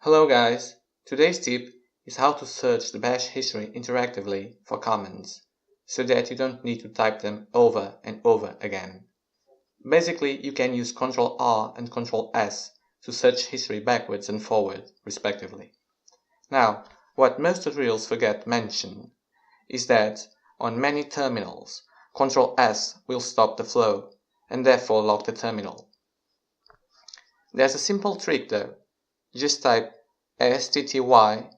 Hello guys, today's tip is how to search the bash history interactively for commands, so that you don't need to type them over and over again. Basically, you can use Ctrl+R and Ctrl+s to search history backwards and forward, respectively. Now, what most tutorials forget to mention is that on many terminals, Ctrl+s will stop the flow and therefore lock the terminal. There's a simple trick though. Just type stty-ixon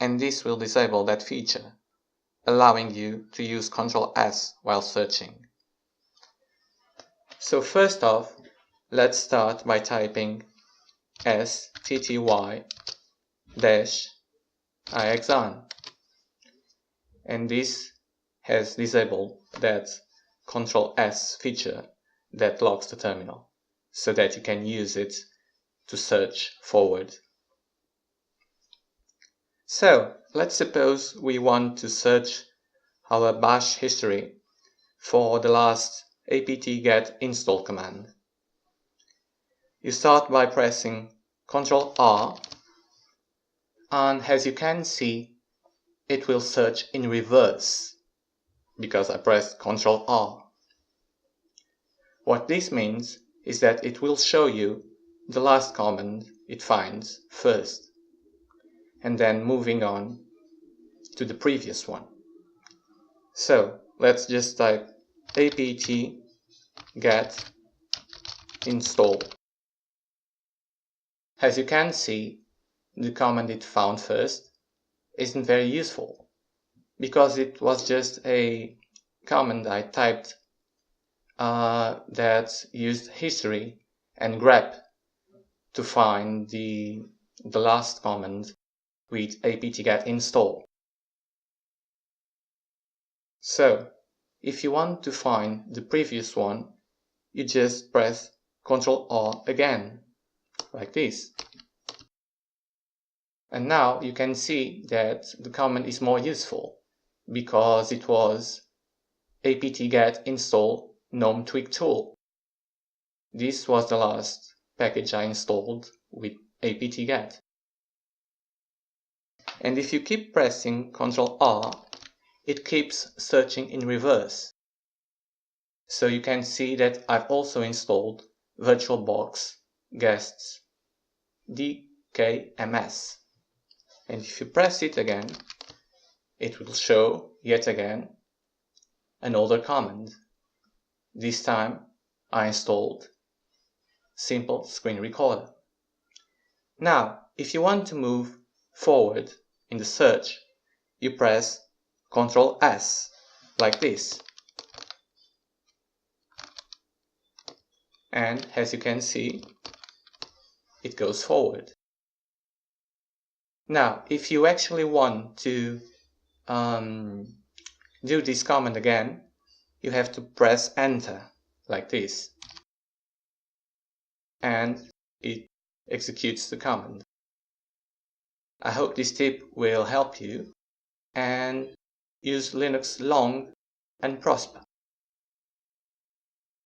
and this will disable that feature, allowing you to use Ctrl+s while searching. So first off, let's start by typing stty-ixon, and this has disabled that Ctrl+s feature that locks the terminal, so that you can use it to search forward. So let's suppose we want to search our bash history for the last apt-get install command. You start by pressing Ctrl+R, and as you can see, it will search in reverse because I pressed Ctrl+R. What this means is that it will show you the last command it finds first, and then moving on to the previous one. So let's just type apt-get install. As you can see, the command it found first isn't very useful, because it was just a command I typed that used history and grep to find the last command with apt-get install. So if you want to find the previous one, you just press Ctrl+R again, like this. And now you can see that the command is more useful, because it was apt-get install gnome twig tool. This was the last package I installed with apt-get. And if you keep pressing Ctrl+R, it keeps searching in reverse. So you can see that I've also installed VirtualBox guests dkms. And if you press it again, it will show yet again an older command. This time I installed Simple Screen Recorder. Now, if you want to move forward in the search, you press Ctrl+s, like this. And as you can see, it goes forward. Now, if you actually want to do this command again, you have to press Enter, like this. And it executes the command. I hope this tip will help you, and use Linux long and prosper.